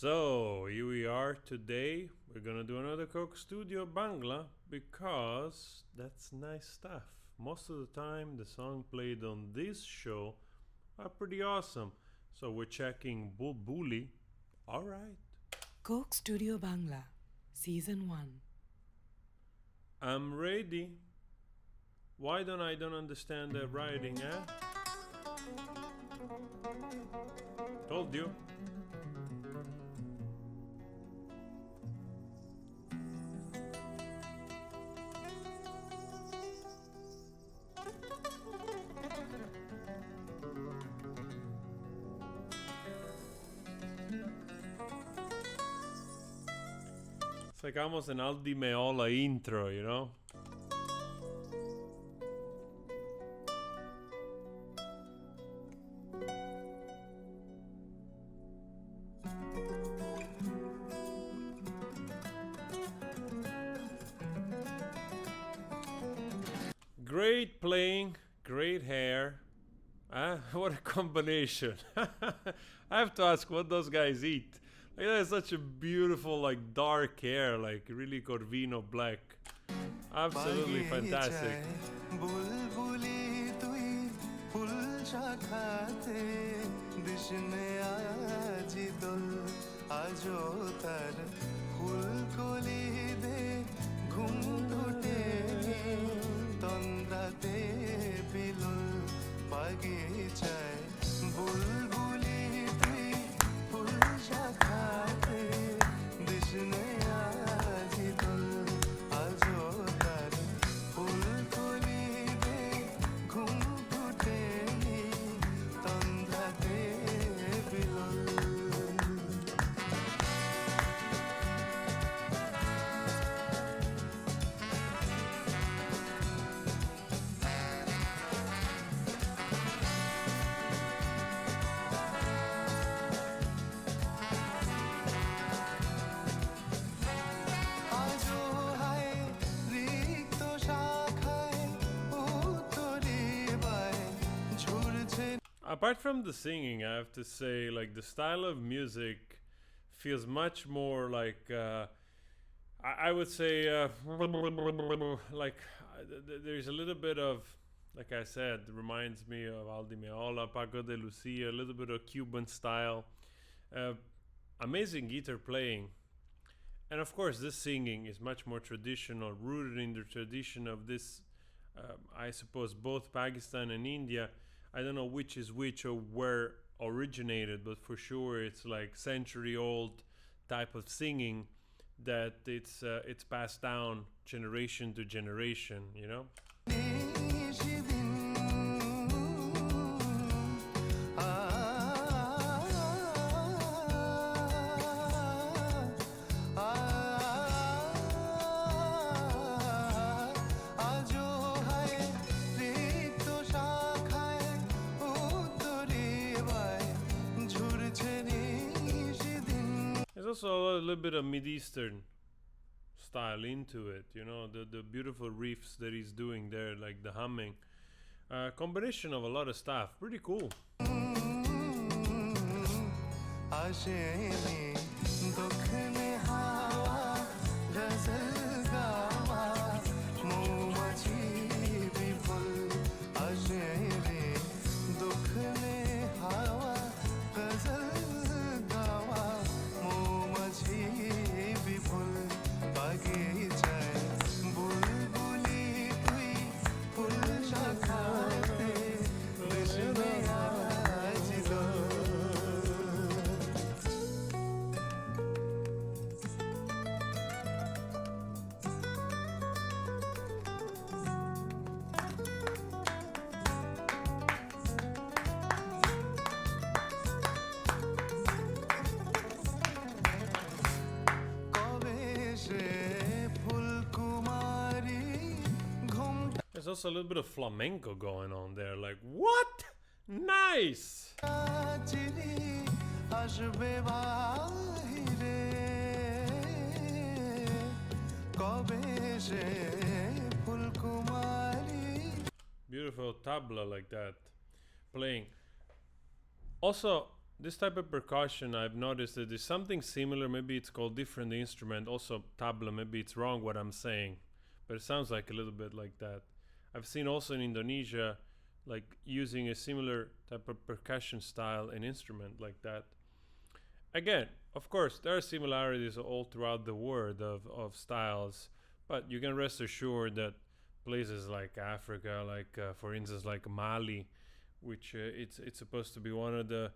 So here we are today. We're gonna do another Coke Studio Bangla because that's nice stuff. Most of the time, the song played on this show are pretty awesome. So we're checking Bulbuli. All right, Coke Studio Bangla, Season 1. I'm ready. Why don't understand the writing, eh? Told you. It's like almost an Aldi Meola intro, you know? Great playing, great hair. What a combination. I have to ask what those guys eat. Like that is such a beautiful, like dark hair, like really Corvino black. Absolutely fantastic. Apart from the singing, I have to say, like the style of music feels much more like I would say like there's a little bit of, like I said, reminds me of Aldi Meola, Paco de Lucia, a little bit of Cuban style, amazing guitar playing, and of course this singing is much more traditional, rooted in the tradition of this. I suppose both Pakistan and India. I don't know which is which or where originated, but for sure it's like century old type of singing that it's passed down generation to generation, you know? There's also a little bit of Mid-Eastern style into it, you know, the beautiful riffs that he's doing there, like the humming. Combination of a lot of stuff. Pretty cool. There's also a little bit of flamenco going on there. Like, what? Nice! Beautiful tabla like that playing. Also, this type of percussion, I've noticed that there's something similar. Maybe it's called different instrument. Also, tabla. Maybe it's wrong what I'm saying, but it sounds like a little bit like that. I've seen also in Indonesia, like using a similar type of percussion style and instrument like that. Again, of course, there are similarities all throughout the world of styles, but you can rest assured that places like Africa, like for instance, like Mali, which it's supposed to be one of the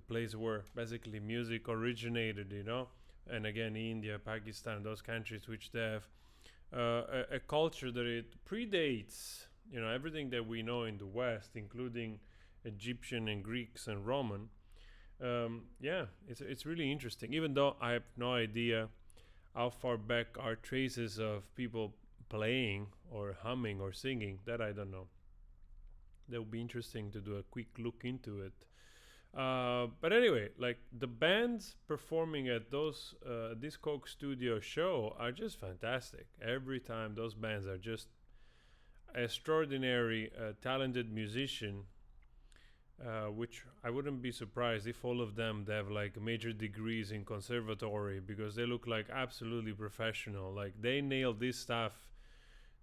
places where basically music originated, you know. And again, India, Pakistan, those countries which they have a culture that it predates, you know, everything that we know in the West, including Egyptian and Greeks and Roman. Yeah, it's really interesting. Even though I have no idea how far back are traces of people playing or humming or singing, that I don't know. That would be interesting to do a quick look into it. But anyway, like the bands performing at those this Coke Studio show are just fantastic. Every time those bands are just extraordinary, talented musician. Which I wouldn't be surprised if all of them they have like major degrees in conservatory because they look like absolutely professional. Like they nail this stuff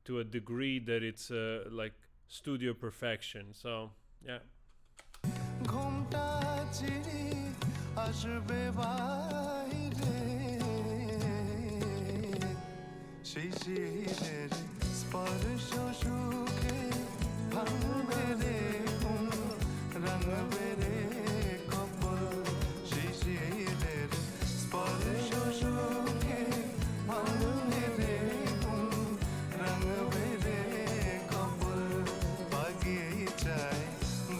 to a degree that it's like studio perfection. So yeah. ঘুমটা চিরি আসবে বাইরে শিশিরের স্পর্শ সুখে ভাঙবে রে ঘুম রাঙবে রে কপল শিশিরের স্পর্শ সুখে ভাঙবে রে ঘুম রাঙবে রে কপল বাগিচায়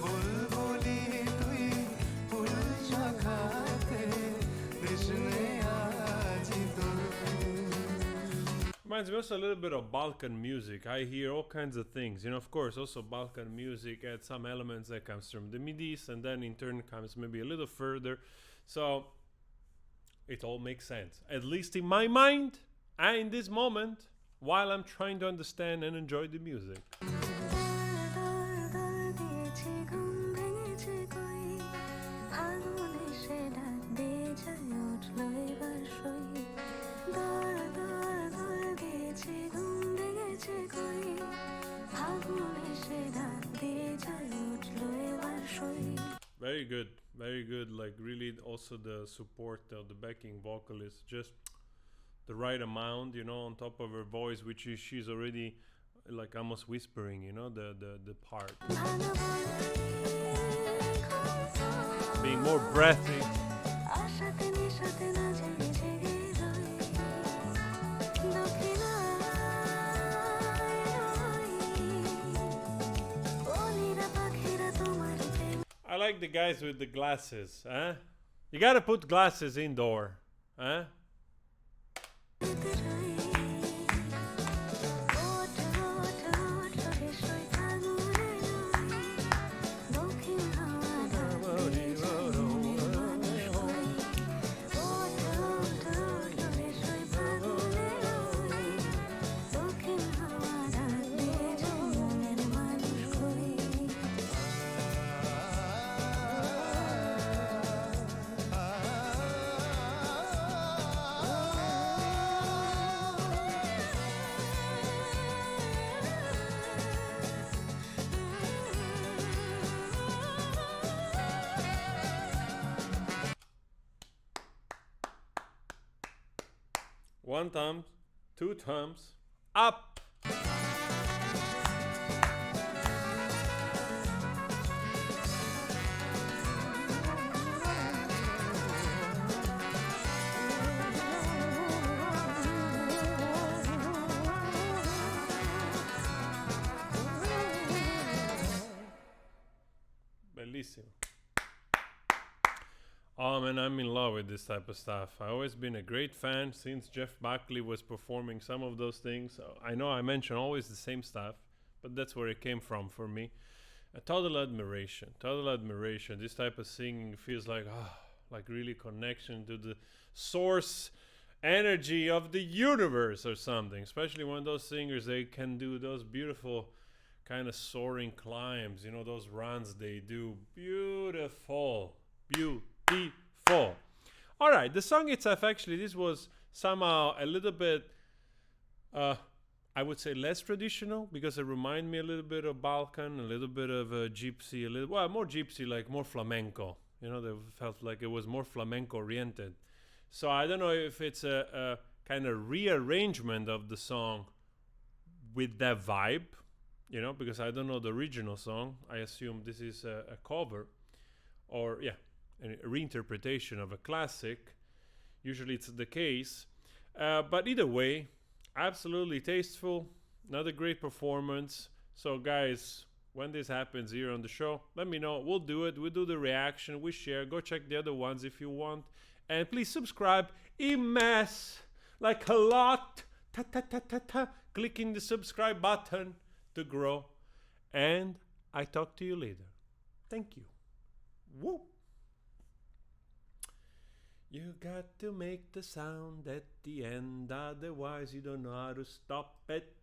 বুলবুলি তুই ফুল শাখাতে কৃষ্ণে আজি তোর Reminds me also a little bit of Balkan music. I hear all kinds of things. You know, of course, also Balkan music had some elements that comes from the Midis and then in turn comes maybe a little further. So it all makes sense. At least in my mind and in this moment while I'm trying to understand and enjoy the music. Very good, very good. Like really, also the support of the backing vocalist, just the right amount, you know, on top of her voice, which is she's already like almost whispering, you know, the part being more breathy. I like the guys with the glasses, huh? You gotta put glasses indoor, huh? One thumb, two thumbs, up. Bellissimo. Oh man, I'm in love with this type of stuff. I've always been a great fan since Jeff Buckley was performing some of those things. I know I mention always the same stuff, but that's where it came from for me. A total admiration, total admiration. This type of singing feels like really connection to the source energy of the universe or something. Especially when those singers, they can do those beautiful kind of soaring climbs, you know, those runs they do. Beautiful. Beautiful. Beautiful. All right, the song itself, actually, this was somehow a little bit, I would say, less traditional, because it reminded me a little bit of Balkan, a little bit of gypsy, a little, well, more gypsy, like more flamenco. You know, they felt like it was more flamenco oriented. So I don't know if it's a kind of rearrangement of the song with that vibe, you know, because I don't know the original song. I assume this is a cover, or yeah, a reinterpretation of a classic. Usually it's the case. But either way, absolutely tasteful. Another great performance. So, guys, when this happens here on the show, let me know. We'll do it. We'll do the reaction. We share. Go check the other ones if you want. And please subscribe in mass, like a lot. Ta ta ta ta ta. Clicking the subscribe button to grow. And I talk to you later. Thank you. Woo! You got to make the sound at the end, otherwise you don't know how to stop it.